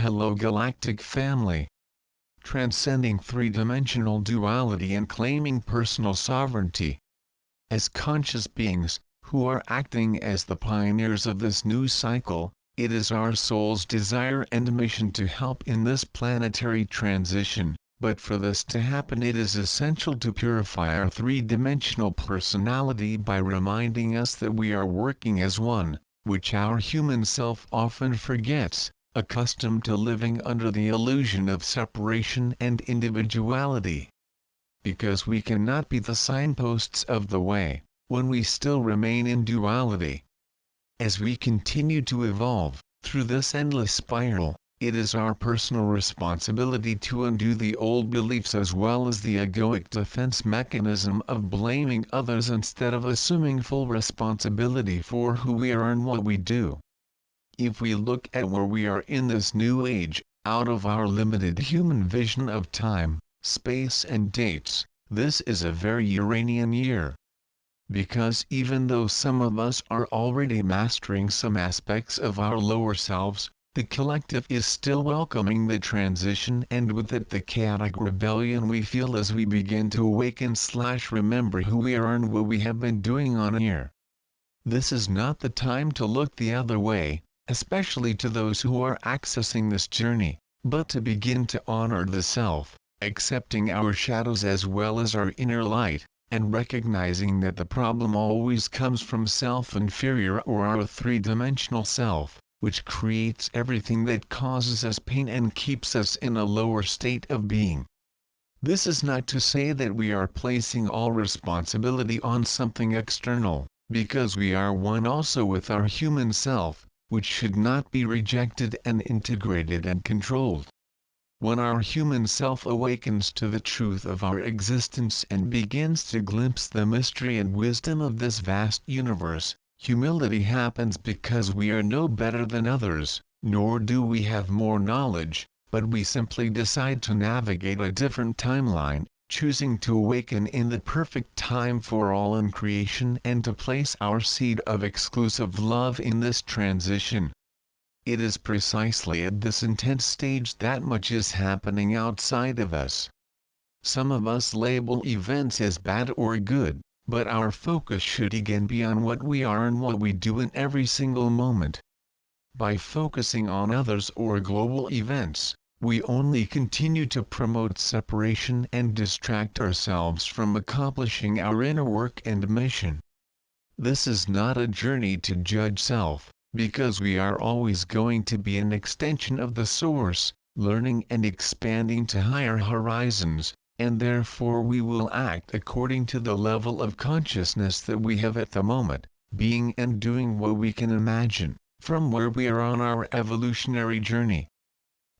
Hello Galactic family. Transcending three-dimensional duality and claiming personal sovereignty. As conscious beings, who are acting as the pioneers of this new cycle, it is our soul's desire and mission to help in this planetary transition, but for this to happen it is essential to purify our three-dimensional personality by reminding us that we are working as one, which our human self often forgets, accustomed to living under the illusion of separation and individuality. Because we cannot be the signposts of the way, when we still remain in duality. As we continue to evolve, through this endless spiral, it is our personal responsibility to undo the old beliefs as well as the egoic defense mechanism of blaming others instead of assuming full responsibility for who we are and what we do. If we look at where we are in this new age, out of our limited human vision of time, space and dates, this is a very Uranian year. Because even though some of us are already mastering some aspects of our lower selves, the collective is still welcoming the transition and with it the chaotic rebellion we feel as we begin to awaken/remember who we are and what we have been doing on here. This is not the time to look the other way, especially to those who are accessing this journey, but to begin to honor the self, accepting our shadows as well as our inner light, and recognizing that the problem always comes from self-inferior or our three-dimensional self, which creates everything that causes us pain and keeps us in a lower state of being. This is not to say that we are placing all responsibility on something external, because we are one also with our human self, which should not be rejected and integrated and controlled. When our human self awakens to the truth of our existence and begins to glimpse the mystery and wisdom of this vast universe, humility happens because we are no better than others, nor do we have more knowledge, but we simply decide to navigate a different timeline, choosing to awaken in the perfect time for all in creation and to place our seed of exclusive love in this transition. It is precisely at this intense stage that much is happening outside of us. Some of us label events as bad or good, but our focus should again be on what we are and what we do in every single moment. By focusing on others or global events, we only continue to promote separation and distract ourselves from accomplishing our inner work and mission. This is not a journey to judge self, because we are always going to be an extension of the source, learning and expanding to higher horizons, and therefore we will act according to the level of consciousness that we have at the moment, being and doing what we can imagine, from where we are on our evolutionary journey.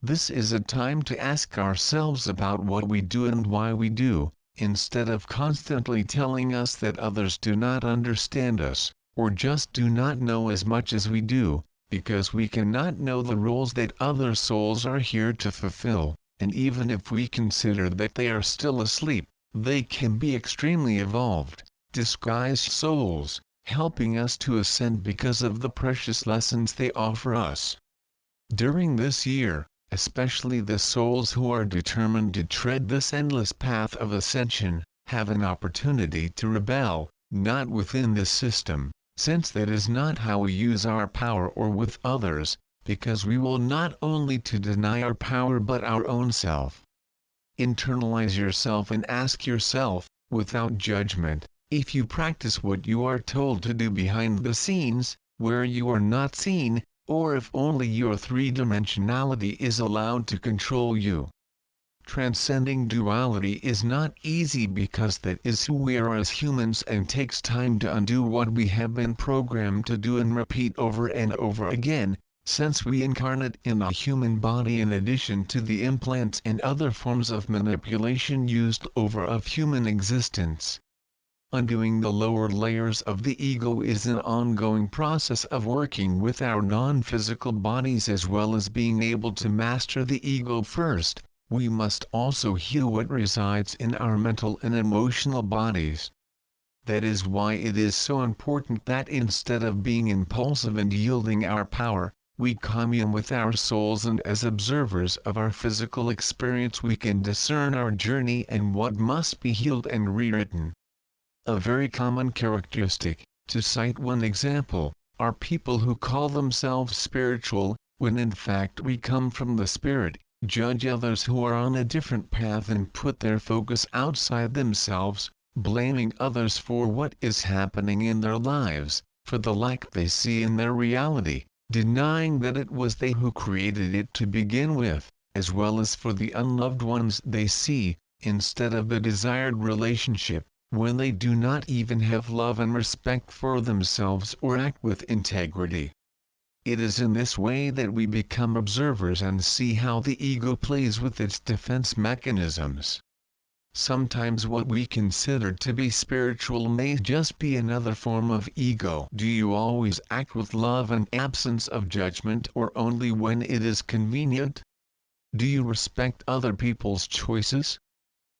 This is a time to ask ourselves about what we do and why we do, instead of constantly telling us that others do not understand us, or just do not know as much as we do, because we cannot know the roles that other souls are here to fulfill, and even if we consider that they are still asleep, they can be extremely evolved, disguised souls, helping us to ascend because of the precious lessons they offer us. During this year, especially the souls who are determined to tread this endless path of ascension, have an opportunity to rebel, not within this system, since that is not how we use our power or with others, because we will not only to deny our power but our own self. Internalize yourself and ask yourself, without judgment, if you practice what you are told to do behind the scenes, where you are not seen, or if only your three-dimensionality is allowed to control you. Transcending duality is not easy because that is who we are as humans and takes time to undo what we have been programmed to do and repeat over and over again, since we incarnate in a human body in addition to the implants and other forms of manipulation used over of human existence. Undoing the lower layers of the ego is an ongoing process of working with our non-physical bodies as well as being able to master the ego first. We must also heal what resides in our mental and emotional bodies. That is why it is so important that instead of being impulsive and yielding our power, we commune with our souls, and as observers of our physical experience we can discern our journey and what must be healed and rewritten. A very common characteristic, to cite one example, are people who call themselves spiritual, when in fact we come from the spirit, judge others who are on a different path and put their focus outside themselves, blaming others for what is happening in their lives, for the lack they see in their reality, denying that it was they who created it to begin with, as well as for the unloved ones they see, instead of the desired relationship, when they do not even have love and respect for themselves or act with integrity. It is in this way that we become observers and see how the ego plays with its defense mechanisms. Sometimes what we consider to be spiritual may just be another form of ego. Do you always act with love and absence of judgment, or only when it is convenient? Do you respect other people's choices?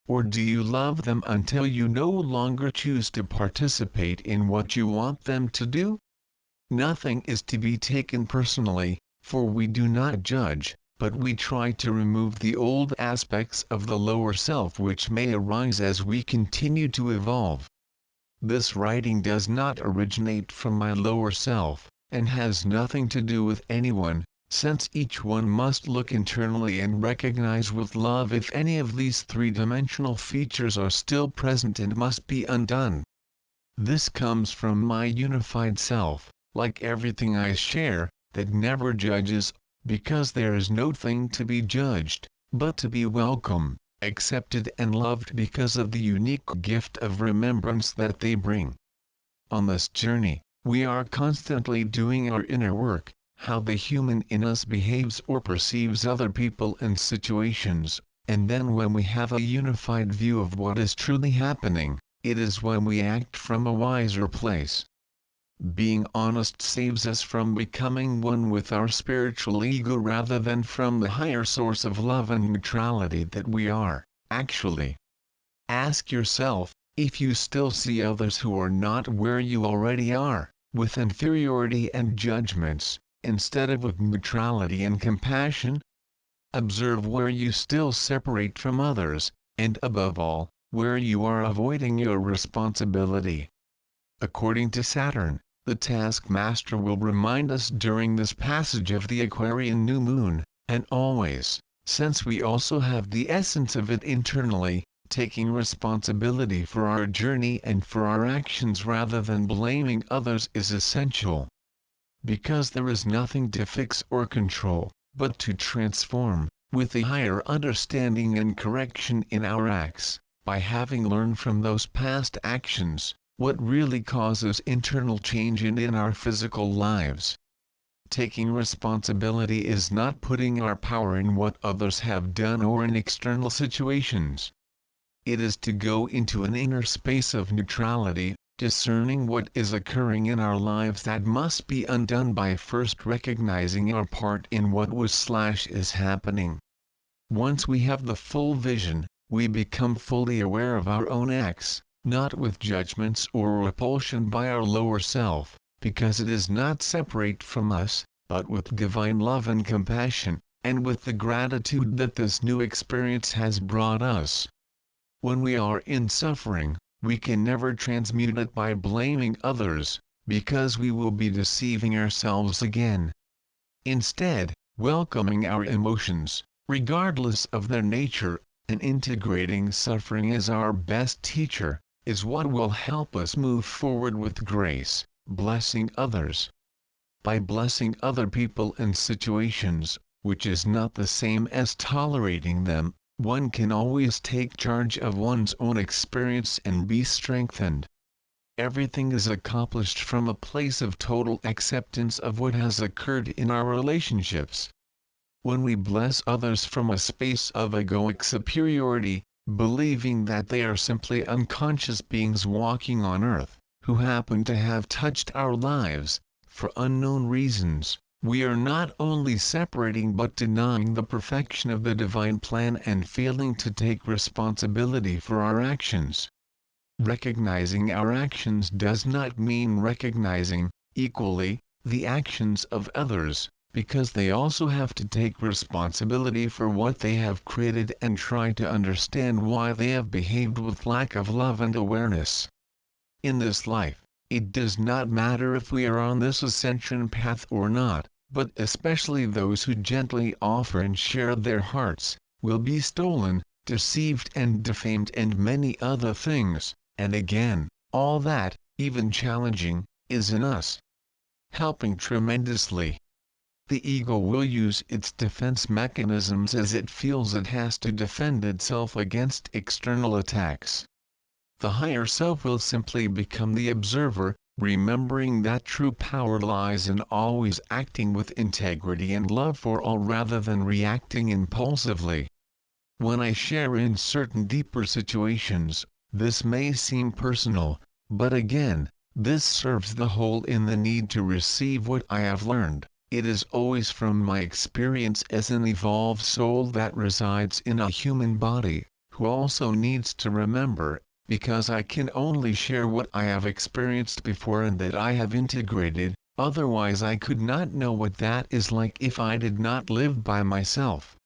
Or do you love them until you no longer choose to participate in what you want them to do? Nothing is to be taken personally, for we do not judge, but we try to remove the old aspects of the lower self which may arise as we continue to evolve. This writing does not originate from my lower self, and has nothing to do with anyone, since each one must look internally and recognize with love if any of these three-dimensional features are still present and must be undone. This comes from my unified self, like everything I share, that never judges, because there is no thing to be judged, but to be welcome, accepted and loved because of the unique gift of remembrance that they bring. On this journey, we are constantly doing our inner work, how the human in us behaves or perceives other people and situations, and then when we have a unified view of what is truly happening, it is when we act from a wiser place. Being honest saves us from becoming one with our spiritual ego rather than from the higher source of love and neutrality that we are, actually. Ask yourself, if you still see others who are not where you already are, with inferiority and judgments, instead of with neutrality and compassion? Observe where you still separate from others, and above all, where you are avoiding your responsibility. According to Saturn, the taskmaster will remind us during this passage of the Aquarian new moon, and always, since we also have the essence of it internally, taking responsibility for our journey and for our actions rather than blaming others is essential. Because there is nothing to fix or control, but to transform, with a higher understanding and correction in our acts, by having learned from those past actions, what really causes internal change in our physical lives. Taking responsibility is not putting our power in what others have done or in external situations. It is to go into an inner space of neutrality, discerning what is occurring in our lives that must be undone by first recognizing our part in what is happening. Once we have the full vision, we become fully aware of our own acts, not with judgments or repulsion by our lower self, because it is not separate from us, but with divine love and compassion, and with the gratitude that this new experience has brought us. When we are in suffering, we can never transmute it by blaming others, because we will be deceiving ourselves again. Instead, welcoming our emotions, regardless of their nature, and integrating suffering as our best teacher, is what will help us move forward with grace, blessing others. By blessing other people and situations, which is not the same as tolerating them, one can always take charge of one's own experience and be strengthened. Everything is accomplished from a place of total acceptance of what has occurred in our relationships. When we bless others from a space of egoic superiority, believing that they are simply unconscious beings walking on earth, who happen to have touched our lives, for unknown reasons, we are not only separating but denying the perfection of the divine plan and failing to take responsibility for our actions. Recognizing our actions does not mean recognizing, equally, the actions of others, because they also have to take responsibility for what they have created and try to understand why they have behaved with lack of love and awareness. In this life, it does not matter if we are on this ascension path or not, but especially those who gently offer and share their hearts, will be stolen, deceived and defamed and many other things, and again, all that, even challenging, is in us. Helping tremendously. The ego will use its defense mechanisms as it feels it has to defend itself against external attacks. The higher self will simply become the observer, remembering that true power lies in always acting with integrity and love for all rather than reacting impulsively. When I share in certain deeper situations, this may seem personal, but again, this serves the whole in the need to receive what I have learned. It is always from my experience as an evolved soul that resides in a human body, who also needs to remember, because I can only share what I have experienced before and that I have integrated, otherwise I could not know what that is like if I did not live by myself.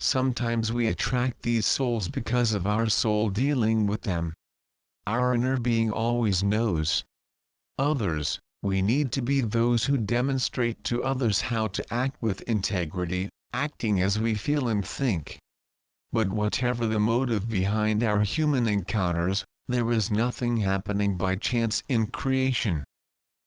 Sometimes we attract these souls because of our soul dealing with them. Our inner being always knows. Others, we need to be those who demonstrate to others how to act with integrity, acting as we feel and think. But whatever the motive behind our human encounters, there is nothing happening by chance in creation.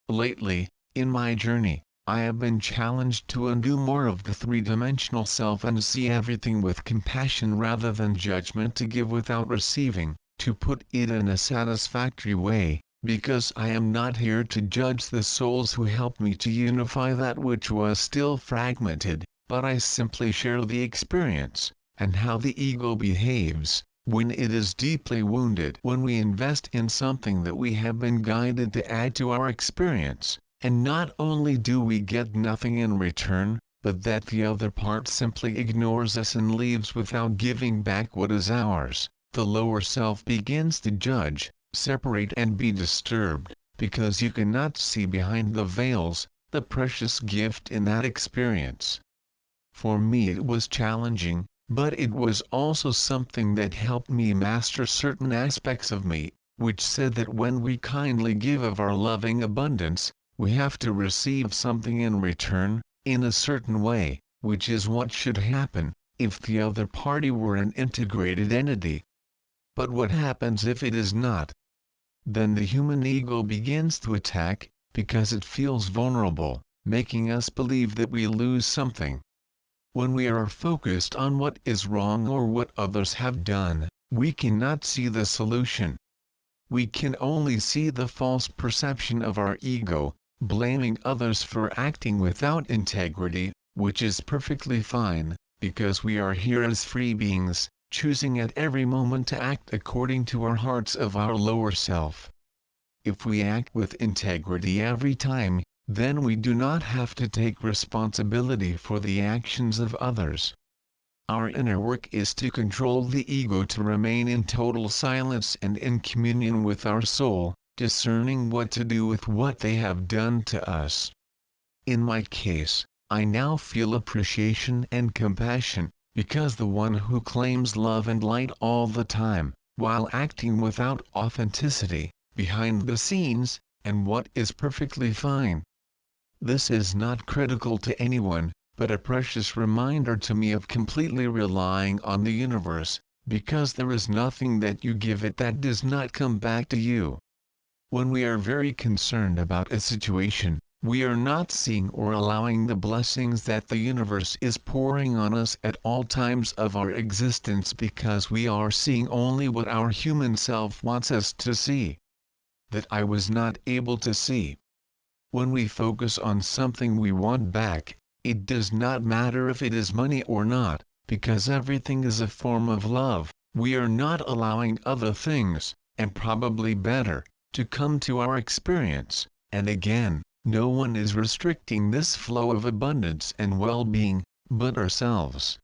Lately, in my journey, I have been challenged to undo more of the three-dimensional self and see everything with compassion rather than judgment, to give without receiving, to put it in a satisfactory way. Because I am not here to judge the souls who helped me to unify that which was still fragmented, but I simply share the experience, and how the ego behaves, when it is deeply wounded. When we invest in something that we have been guided to add to our experience, and not only do we get nothing in return, but that the other part simply ignores us and leaves without giving back what is ours, the lower self begins to judge, separate and be disturbed, because you cannot see behind the veils, the precious gift in that experience. For me it was challenging, but it was also something that helped me master certain aspects of me, which said that when we kindly give of our loving abundance, we have to receive something in return, in a certain way, which is what should happen, if the other party were an integrated entity. But what happens if it is not? Then the human ego begins to attack, because it feels vulnerable, making us believe that we lose something. When we are focused on what is wrong or what others have done, we cannot see the solution. We can only see the false perception of our ego, blaming others for acting without integrity, which is perfectly fine, because we are here as free beings, choosing at every moment to act according to our hearts of our lower self. If we act with integrity every time, then we do not have to take responsibility for the actions of others. Our inner work is to control the ego to remain in total silence and in communion with our soul, discerning what to do with what they have done to us. In my case, I now feel appreciation and compassion, because the one who claims love and light all the time, while acting without authenticity, behind the scenes, and what is perfectly fine. This is not critical to anyone, but a precious reminder to me of completely relying on the universe, because there is nothing that you give it that does not come back to you. When we are very concerned about a situation, we are not seeing or allowing the blessings that the universe is pouring on us at all times of our existence, because we are seeing only what our human self wants us to see. That I was not able to see. When we focus on something we want back, it does not matter if it is money or not, because everything is a form of love. We are not allowing other things, and probably better, to come to our experience, and again, no one is restricting this flow of abundance and well-being, but ourselves.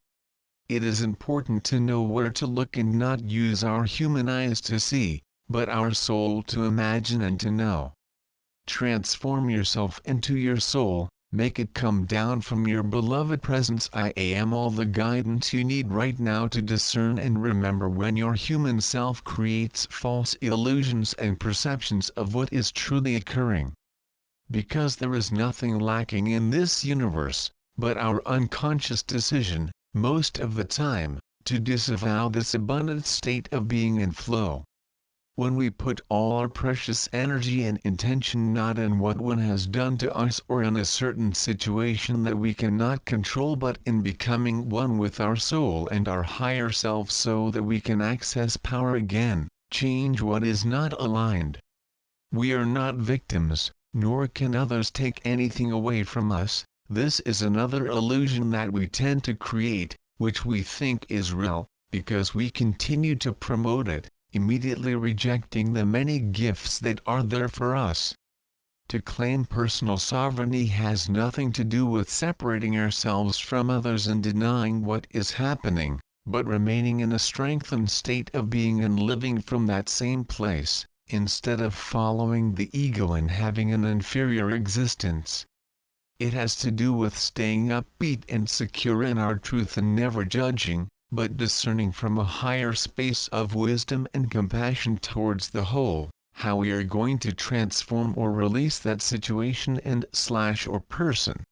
It is important to know where to look and not use our human eyes to see, but our soul to imagine and to know. Transform yourself into your soul, Make it come down from your beloved presence. I am all the guidance you need right now to discern and remember when your human self creates false illusions and perceptions of what is truly occurring. Because there is nothing lacking in this universe, but our unconscious decision, most of the time, to disavow this abundant state of being and flow. When we put all our precious energy and intention not in what one has done to us or in a certain situation that we cannot control, but in becoming one with our soul and our higher self so that we can access power again, change what is not aligned. We are not victims, nor can others take anything away from us. This is another illusion that we tend to create, which we think is real, because we continue to promote it, immediately rejecting the many gifts that are there for us. To claim personal sovereignty has nothing to do with separating ourselves from others and denying what is happening, but remaining in a strengthened state of being and living from that same place, instead of following the ego and having an inferior existence. It has to do with staying upbeat and secure in our truth and never judging, but discerning from a higher space of wisdom and compassion towards the whole, how we are going to transform or release that situation and/or person.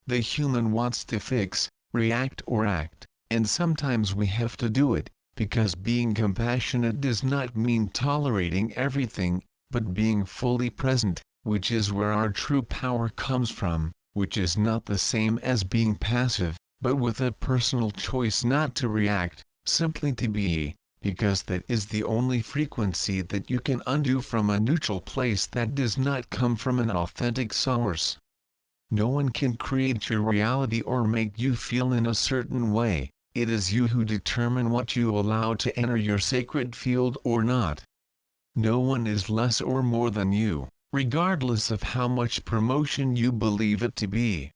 The human wants to fix, react or act, and sometimes we have to do it, because being compassionate does not mean tolerating everything, but being fully present, which is where our true power comes from, which is not the same as being passive, but with a personal choice not to react, simply to be, because that is the only frequency that you can undo from a neutral place that does not come from an authentic source. No one can create your reality or make you feel in a certain way. It is you who determine what you allow to enter your sacred field or not. No one is less or more than you, regardless of how much promotion you believe it to be.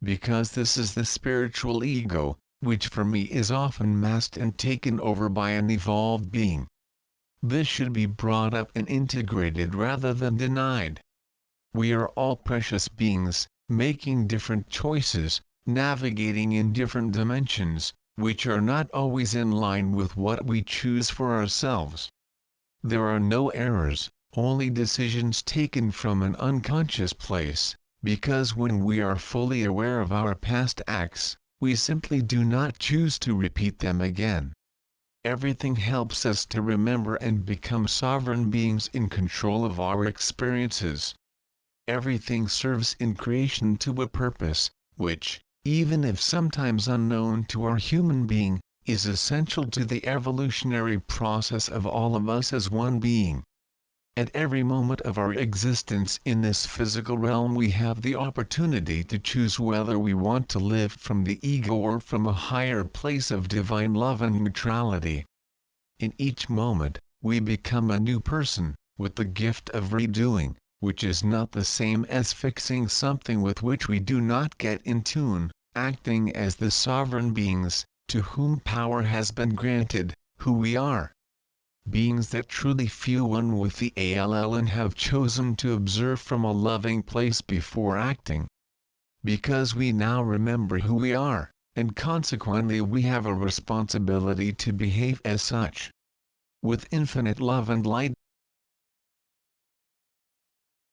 Because this is the spiritual ego, which for me is often masked and taken over by an evolved being. This should be brought up and integrated rather than denied. We are all precious beings, making different choices, navigating in different dimensions, which are not always in line with what we choose for ourselves. There are no errors, only decisions taken from an unconscious place, because when we are fully aware of our past acts, we simply do not choose to repeat them again. Everything helps us to remember and become sovereign beings in control of our experiences. Everything serves in creation to a purpose, which, even if sometimes unknown to our human being, is essential to the evolutionary process of all of us as one being. At every moment of our existence in this physical realm we have the opportunity to choose whether we want to live from the ego or from a higher place of divine love and neutrality. In each moment, we become a new person, with the gift of redoing, which is not the same as fixing something with which we do not get in tune, acting as the sovereign beings, to whom power has been granted, who we are. Beings that truly feel one with the ALL and have chosen to observe from a loving place before acting. Because we now remember who we are, and consequently we have a responsibility to behave as such. With infinite love and light,